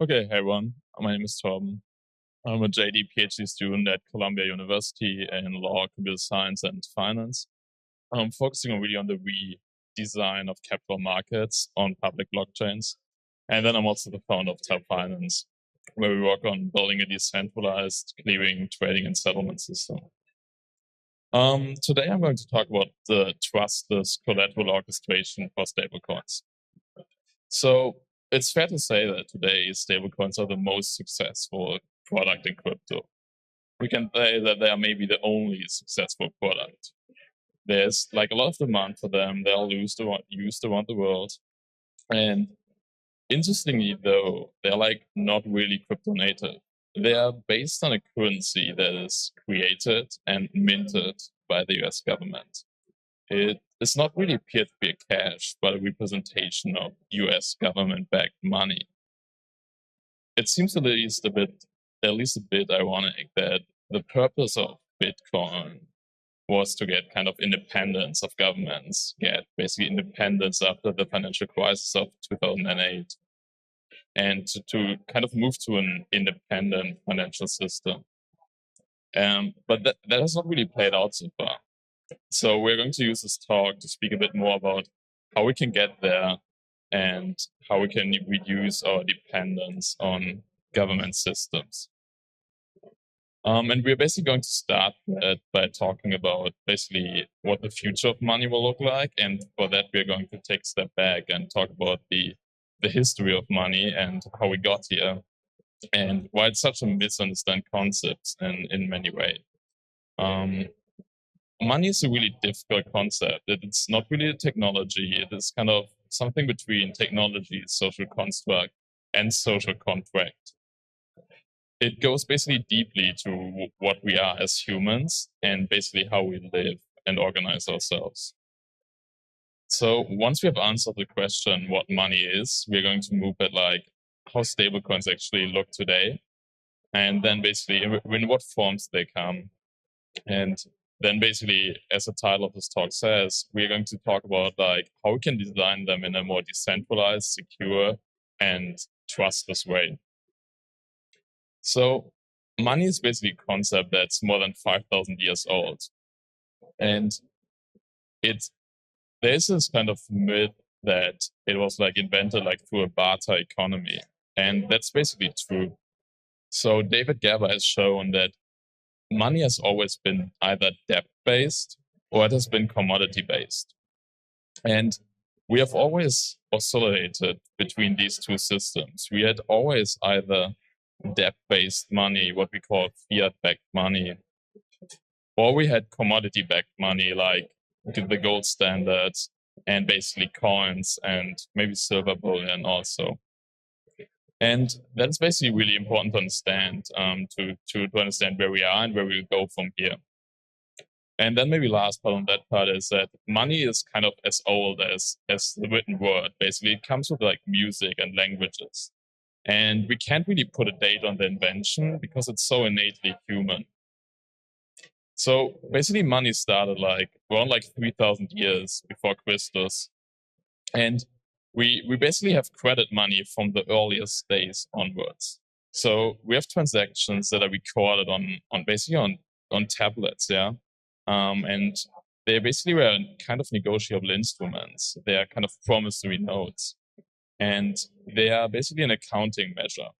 Okay, hey everyone. My name is Torben. I'm a JD PhD student at Columbia University in law, computer science, and finance. I'm focusing really on the redesign of capital markets on public blockchains. And then I'm also the founder of Tab Finance, where we work on building a decentralized clearing, trading, and settlement system. Today I'm going to talk about the Trustless Collateral Orchestration for stablecoins. So it's fair to say that today stablecoins are the most successful product in crypto. We can say that they are maybe the only successful product. There's like a lot of demand for them. They are used around the world. And interestingly, though, they're like not really crypto native. They are based on a currency that is created and minted by the US government. It is not really peer-to-peer cash, but a representation of US government-backed money. It seems at least a bit ironic that the purpose of Bitcoin was to get kind of independence of governments, get basically independence after the financial crisis of 2008, and to kind of move to an independent financial system. But that has not really played out so far. So we're going to use this talk to speak a bit more about how we can get there and how we can reduce our dependence on government systems. And we're basically going to start that by talking about basically what the future of money will look like. And for that, we're going to take a step back and talk about the history of money and how we got here and why it's such a misunderstood concept in many ways. Money is a really difficult concept. It's not really a technology. It is kind of something between technology, social construct, and social contract. It goes basically deeply to what we are as humans and basically how we live and organize ourselves. So once we have answered the question what money is, we're going to move at like how stablecoins actually look today, and then basically in what forms they come. And then basically, as the title of this talk says, we're going to talk about like how we can design them in a more decentralized, secure, and trustless way. So money is basically a concept that's more than 5,000 years old. And there's this kind of myth that it was like invented like through a barter economy. And that's basically true. So David Gaber has shown that money has always been either debt-based or it has been commodity-based. And we have always oscillated between these two systems. We had always either debt-based money, what we call fiat-backed money, or we had commodity-backed money like the gold standards and basically coins and maybe silver bullion also. And that's basically really important to understand to understand where we are and where we'll go from here. And then maybe last part on that part is that money is kind of as old as the written word. Basically, it comes with like music and languages. And we can't really put a date on the invention because it's so innately human. So basically money started like around like 3,000 years before Christus. And we basically have credit money from the earliest days onwards. So we have transactions that are recorded on basically on tablets, yeah. And they basically were kind of negotiable instruments. They are kind of promissory notes. And they are basically an accounting measure.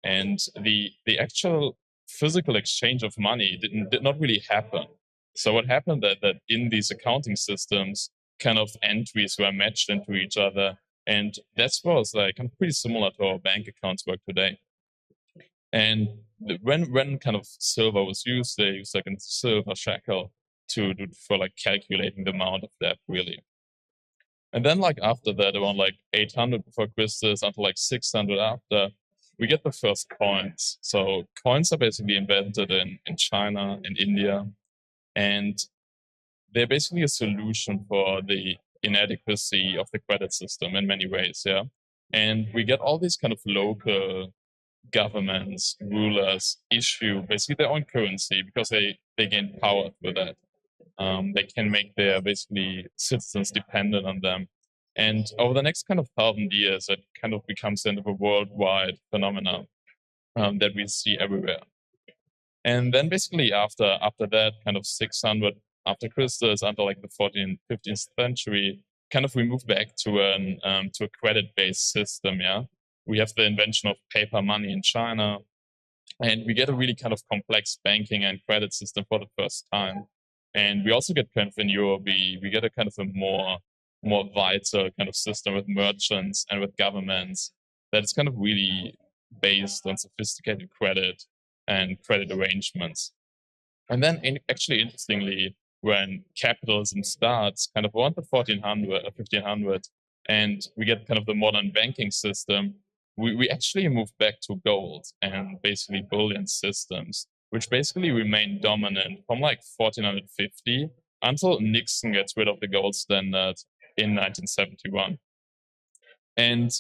And the actual physical exchange of money did not really happen. So what happened that in these accounting systems, kind of entries were matched into each other. And that's was like kind of pretty similar to our bank accounts work today. And when kind of silver was used, they used like a silver shekel for like calculating the amount of debt really. And then like after that, around like 800 before Christus until like 600 after, we get the first coins. So coins are basically invented in China and India. And they're basically a solution for the inadequacy of the credit system in many ways, yeah. And we get all these kind of local governments, rulers issue basically their own currency because they gain power with that. They can make their basically citizens dependent on them. And over the next kind of 1,000 years, it kind of becomes then a worldwide phenomenon that we see everywhere. And then basically after that, kind of 600 after Christus, until like the 14th, 15th century, kind of we move back to a credit-based system. Yeah, we have the invention of paper money in China, and we get a really kind of complex banking and credit system for the first time. And we also get kind of in Europe, we get a kind of a more vital kind of system with merchants and with governments that is kind of really based on sophisticated credit and credit arrangements. And then actually interestingly, when capitalism starts kind of around the 1400 or 1500, and we get kind of the modern banking system, we actually move back to gold and basically bullion systems, which basically remain dominant from like 1450 until Nixon gets rid of the gold standard in 1971. And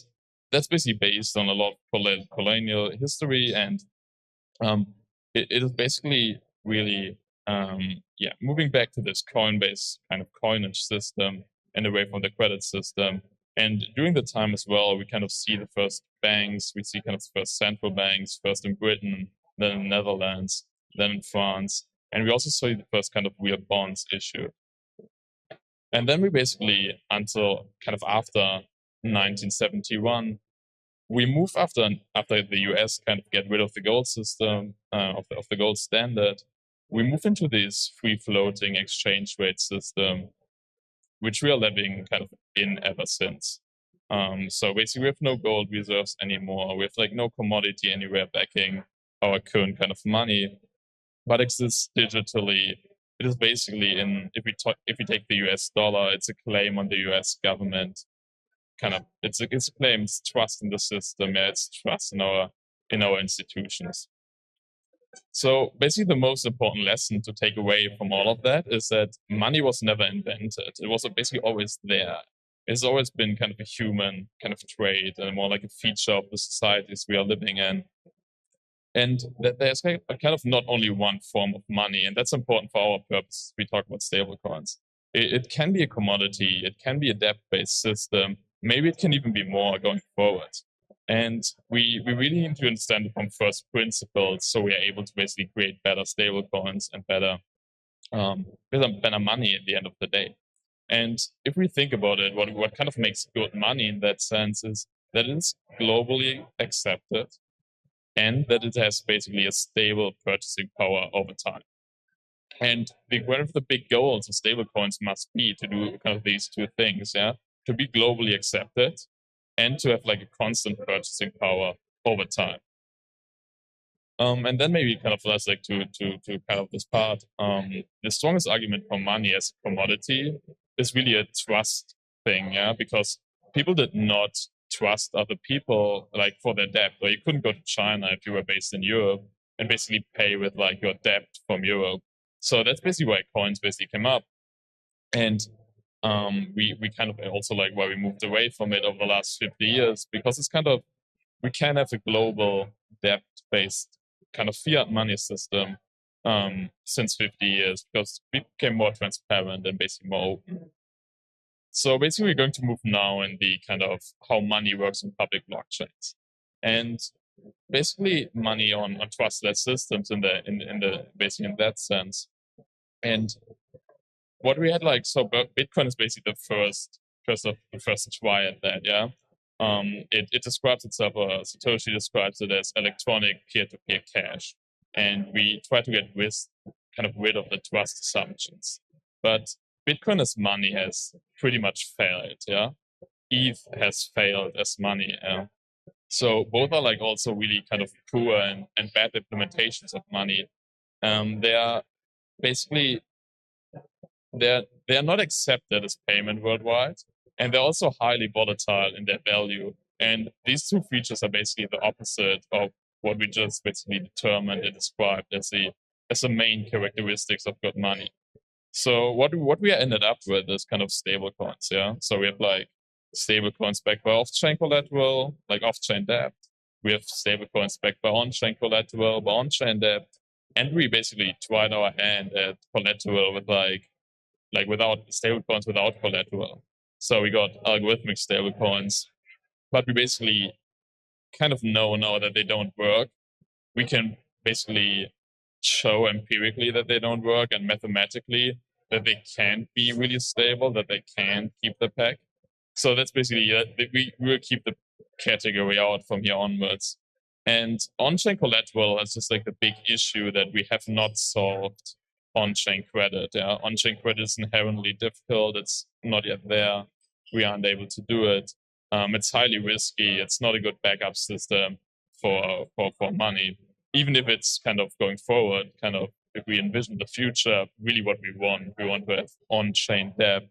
that's basically based on a lot of colonial history, and it is basically really moving back to this coin-based kind of coinage system and away from the credit system. And during the time as well, we kind of see the first banks, we see kind of the first central banks, first in Britain, then in the Netherlands, then in France. And we also saw the first kind of real bonds issued. And then we basically, until kind of after 1971, we move after the US kind of get rid of the gold system, of the gold standard, we move into this free-floating exchange rate system, which we are living kind of in ever since. So basically, we have no gold reserves anymore. We have like no commodity anywhere backing our current kind of money, but exists digitally. It is basically if we take the US dollar, it's a claim on the US government. Kind of it's a claim, it's trust in the system, yeah, it's trust in our institutions. So basically, the most important lesson to take away from all of that is that money was never invented. It was basically always there. It's always been kind of a human kind of trait and more like a feature of the societies we are living in. And that there's kind of not only one form of money, and that's important for our purpose. We talk about stablecoins. It can be a commodity, it can be a debt-based system, maybe it can even be more going forward. And we really need to understand it from first principles, so we are able to basically create better stablecoins and better money at the end of the day. And if we think about it, what kind of makes good money in that sense is that it's globally accepted and that it has basically a stable purchasing power over time. And one of the big goals of stablecoins must be to do kind of these two things, yeah, to be globally accepted and to have like a constant purchasing power over time. And then maybe kind of less like to kind of this part, the strongest argument for money as a commodity is really a trust thing, yeah, because people did not trust other people like for their debt, or you couldn't go to China if you were based in Europe and basically pay with like your debt from Europe. So that's basically why coins basically came up. And we kind of also like why we moved away from it over the last 50 years, because it's kind of, we can have a global debt-based kind of fiat money system since 50 years, because we became more transparent and basically more open. So basically, we're going to move now in the kind of how money works in public blockchains, and basically money on trustless systems in the basically in that sense. And what we had like, so Bitcoin is basically the first try at that, yeah. It describes itself, Satoshi describes it as electronic peer-to-peer cash, and we try to get rid of the trust assumptions. But Bitcoin as money has pretty much failed, yeah. ETH has failed as money, yeah. So both are like also really kind of poor and bad implementations of money. They are basically they are not accepted as payment worldwide, and they're also highly volatile in their value. And these two features are basically the opposite of what we just basically determined and described as the main characteristics of good money. So what we ended up with is kind of stable coins, yeah. So we have like stable coins backed by off-chain collateral, like off-chain debt. We have stable coins backed by on-chain collateral, by on-chain debt, and we basically tried our hand at collateral with like without stable coins without collateral. So we got algorithmic stablecoins, but we basically kind of know now that they don't work. We can basically show empirically that they don't work and mathematically that they can't be really stable, that they can't keep the peg. So that's basically we will keep the category out from here onwards. And on-chain collateral is just like the big issue that we have not solved on-chain credit. Yeah? On-chain credit is inherently difficult. It's not yet there. We aren't able to do it. It's highly risky. It's not a good backup system for money. Even if it's kind of going forward, kind of if we envision the future, really what we want to have on-chain debt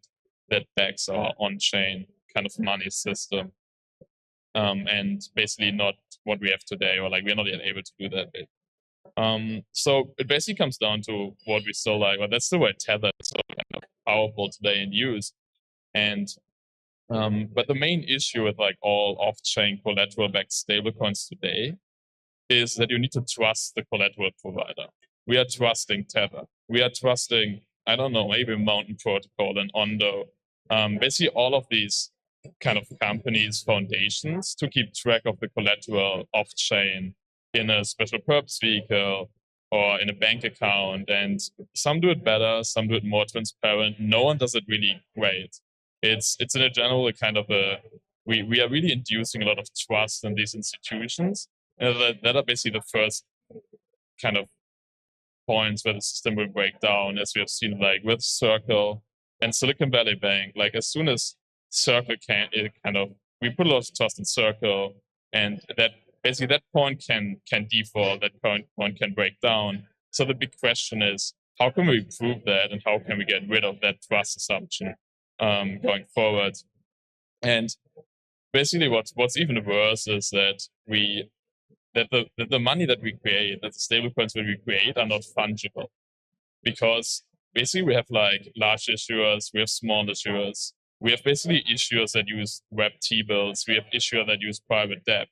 that backs our on-chain kind of money system. And basically not what we have today, or like we're not yet able to do that bit. So it basically comes down to what we still like, but that's still why Tether is so kind of powerful today in use. And but the main issue with like all off-chain collateral-backed stablecoins today is that you need to trust the collateral provider. We are trusting Tether. We are trusting, I don't know, maybe Mountain Protocol and Ondo. Basically all of these kind of companies, foundations to keep track of the collateral off-chain in a special purpose vehicle or in a bank account. And some do it better, some do it more transparent. No one does it really great. It's in a general kind of we are really inducing a lot of trust in these institutions. And that are basically the first kind of points where the system will break down, as we have seen like with Circle and Silicon Valley Bank. Like as soon as Circle we put a lot of trust in Circle, and that basically that point can default, that point can break down. So the big question is, how can we prove that, and how can we get rid of that trust assumption going forward? And basically what's even worse is that the money that we create, that the stablecoins that we create are not fungible. Because basically we have like large issuers, we have small issuers, we have basically issuers that use Web T-bills, we have issuers that use private debt.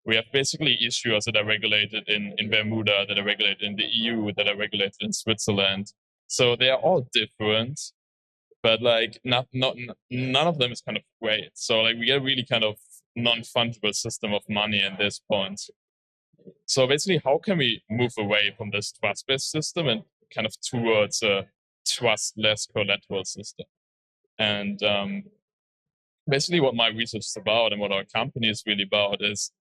We have basically issuers that are regulated in Bermuda, that are regulated in the EU, that are regulated in Switzerland. So they are all different, but like none of them is kind of great. So like we get a really kind of non-fungible system of money at this point. So basically, how can we move away from this trust-based system and kind of towards a trustless collateral system? And basically what my research is about and what our company is really about is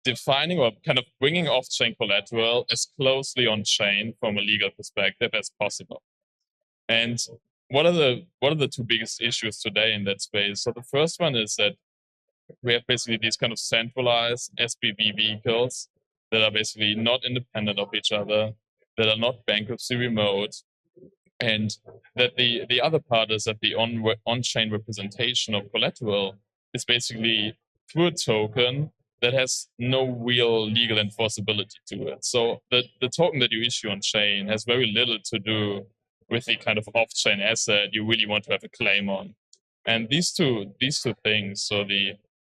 defining or kind of bringing off-chain collateral as closely on-chain from a legal perspective as possible. And what are the two biggest issues today in that space? So the first one is that we have basically these kind of centralized SPV vehicles that are basically not independent of each other, that are not bankruptcy remote, and that the other part is that the on-chain representation of collateral is basically through a token that has no real legal enforceability to it. So the token that you issue on chain has very little to do with the kind of off-chain asset you really want to have a claim on. And these two things, so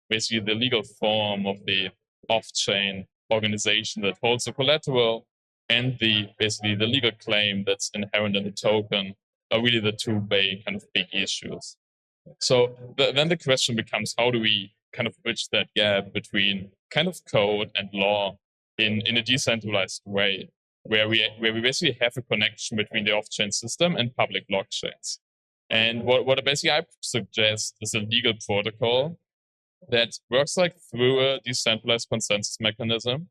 basically the legal form of the off-chain organization that holds the collateral and basically the legal claim that's inherent in the token, are really the two kind of big issues. So then the question becomes, how do we kind of bridge that gap between kind of code and law in a decentralized way, where we basically have a connection between the off-chain system and public blockchains? And what basically I suggest is a legal protocol that works like through a decentralized consensus mechanism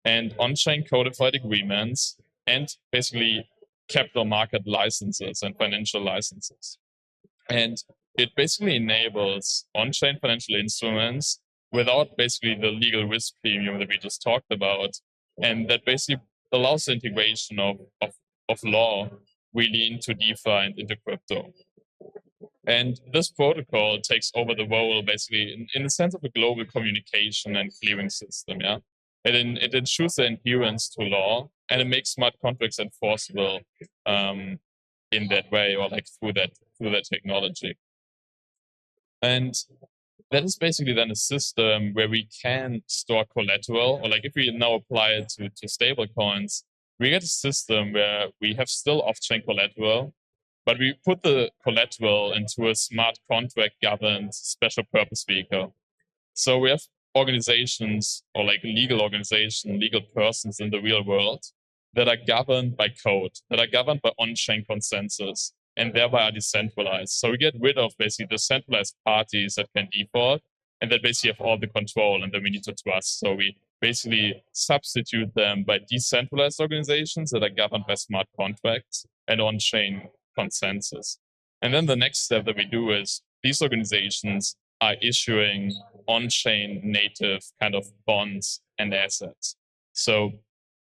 and on-chain codified agreements and basically capital market licenses and financial licenses. And it basically enables on-chain financial instruments without basically the legal risk premium that we just talked about. And that basically allows the integration of law really into DeFi and into crypto. And this protocol takes over the role basically in the sense of a global communication and clearing system, yeah? It ensures the adherence to law, and it makes smart contracts enforceable in that way, or like through that technology. And that is basically then a system where we can store collateral, or like if we now apply it to stable coins, we get a system where we have still off-chain collateral, but we put the collateral into a smart contract governed special purpose vehicle. So we have organizations or like legal organizations, legal persons in the real world that are governed by code, that are governed by on-chain consensus, and thereby are decentralized. So we get rid of basically the centralized parties that can default and that basically have all the control and that we need to trust. So we basically substitute them by decentralized organizations that are governed by smart contracts and on-chain consensus. And then the next step that we do is these organizations are issuing on-chain native kind of bonds and assets. So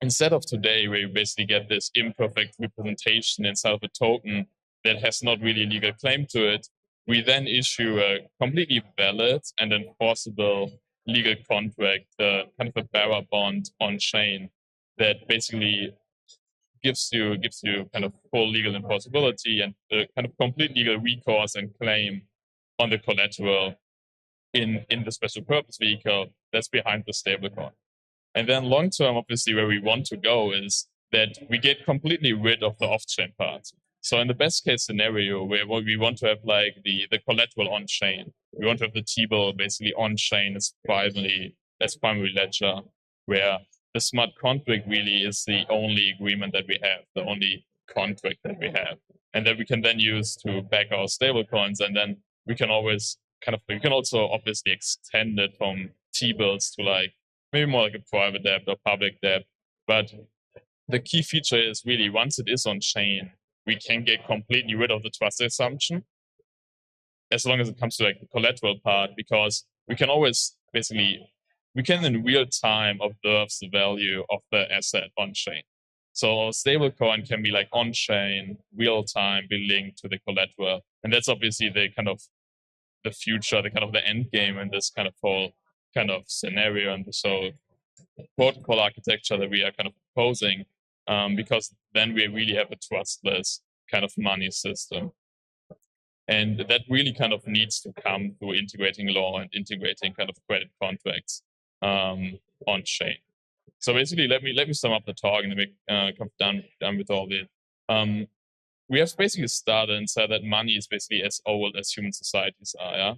instead of today, where you basically get this imperfect representation inside of a token that has not really a legal claim to it, we then issue a completely valid and enforceable legal contract, kind of a bearer bond on chain that basically gives you kind of full legal enforceability and kind of complete legal recourse and claim on the collateral in the special purpose vehicle that's behind the stablecoin. And then long term, obviously, where we want to go is that we get completely rid of the off-chain part. So in the best case scenario, where we want to have like the collateral on chain, we want to have the T-bill basically on chain as primary ledger, where the smart contract really is the only agreement that we have, the only contract that we have, and that we can then use to back our stablecoins. And then we can always we can also obviously extend it from T-bills to like maybe more like a private debt or public debt. But the key feature is really once it is on chain, we can get completely rid of the trust assumption as long as it comes to like the collateral part, because we can always we can in real time observe the value of the asset on chain. So a stablecoin can be like on chain, real time, be linked to the collateral. And that's obviously the kind of the future, the kind of the end game in this kind of whole kind of scenario and so protocol architecture that we are kind of proposing, because then we really have a trustless kind of money system. And that really kind of needs to come through integrating law and integrating kind of credit contracts on chain. So basically, let me sum up the talk and then we come done with all this. We have basically started and said that money is basically as old as human societies are. Yeah?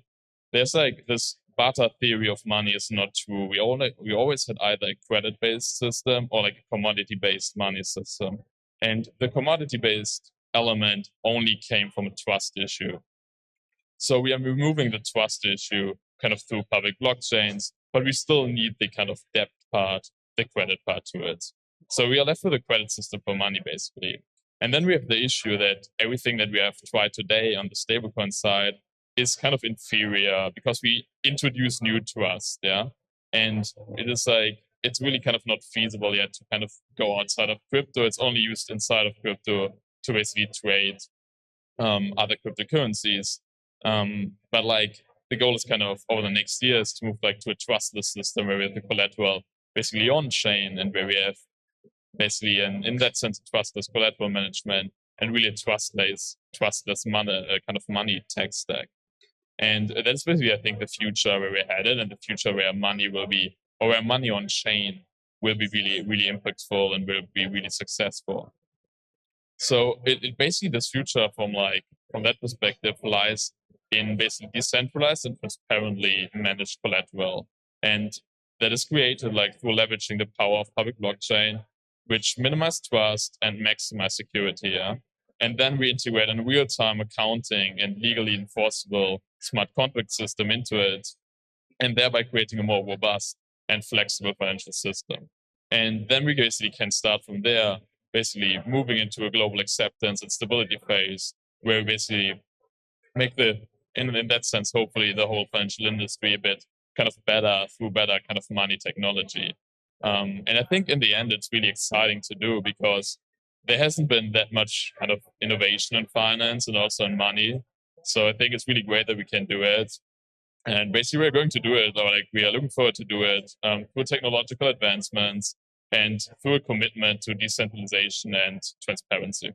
There's like this barter theory of money is not true. We always had either a credit-based system or like a commodity-based money system. And the commodity-based element only came from a trust issue. So we are removing the trust issue kind of through public blockchains, but we still need the kind of debt part, the credit part to it. So we are left with a credit system for money, basically. And then we have the issue that everything that we have tried today on the stablecoin side is kind of inferior because we introduce new trust, yeah? And it is like, it's really kind of not feasible yet to kind of go outside of crypto. It's only used inside of crypto to basically trade other cryptocurrencies. But like the goal is kind of over the next years to move like to a trustless system where we have the collateral basically on chain and where we have basically in that sense trustless collateral management and really a trustless money kind of money tech stack. And that's basically, I think, the future where we're headed and the future where money will be, or where money on chain will be really, really impactful and will be really successful. So it basically, this future from that perspective lies in basically decentralized and transparently managed collateral. And that is created like through leveraging the power of public blockchain, which minimize trust and maximize security. Yeah? And then we integrate a real-time accounting and legally enforceable smart contract system into it, and thereby creating a more robust and flexible financial system. And then we basically can start from there, basically moving into a global acceptance and stability phase, where we basically make in that sense, hopefully the whole financial industry a bit kind of better through better kind of money technology. And I think in the end, it's really exciting to do because there hasn't been that much kind of innovation in finance and also in money. So I think it's really great that we can do it. And basically we're going to do it, or like we are looking forward to do it through technological advancements and through a commitment to decentralization and transparency.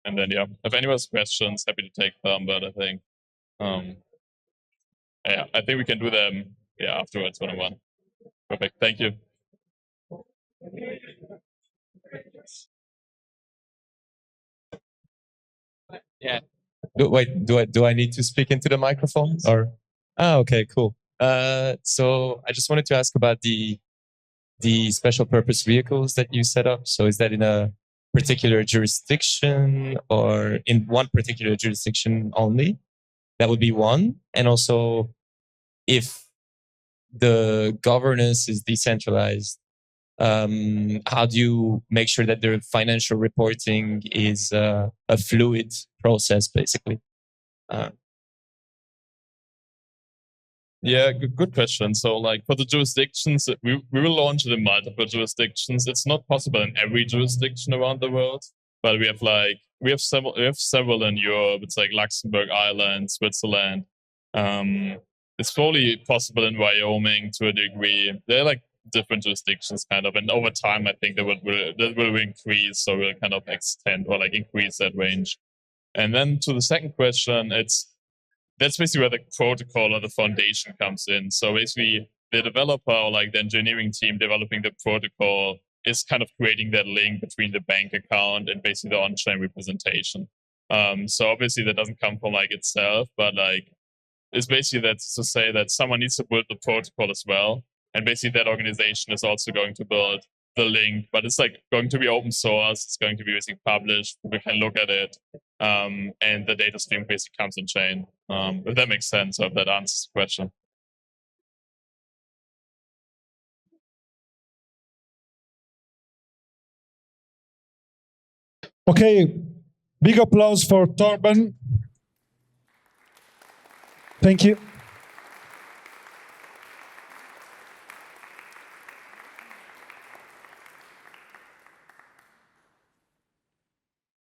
And then, yeah, if anyone has questions, happy to take them, but I think, yeah, I think we can do them, yeah, afterwards one-on-one. Perfect, thank you. Yeah. Do I need to speak into the microphone or? Okay, cool. So I just wanted to ask about the special purpose vehicles that you set up. So is that in a particular jurisdiction or in one particular jurisdiction only? That would be one. And also, if the governance is decentralized, how do you make sure that the financial reporting is a fluid process, basically? Yeah, good question. So, like for the jurisdictions, we will launch it in multiple jurisdictions. It's not possible in every jurisdiction around the world, but we have several in Europe. It's like Luxembourg, Ireland, Switzerland. It's probably possible in Wyoming to a degree. They're like different jurisdictions, kind of, and over time, I think that will increase, so we'll kind of extend or like increase that range. And then to the second question, that's basically where the protocol or the foundation comes in. So basically, the developer or like the engineering team developing the protocol is kind of creating that link between the bank account and basically the on-chain representation. So obviously that doesn't come from like itself, but like it's basically that's to say that someone needs to build the protocol as well, and basically that organization is also going to build the link, but it's like going to be open source. It's going to be basically published. We can look at it, and the data stream basically comes on chain. If that makes sense, or if that answers the question. Okay, big applause for Torben. Thank you.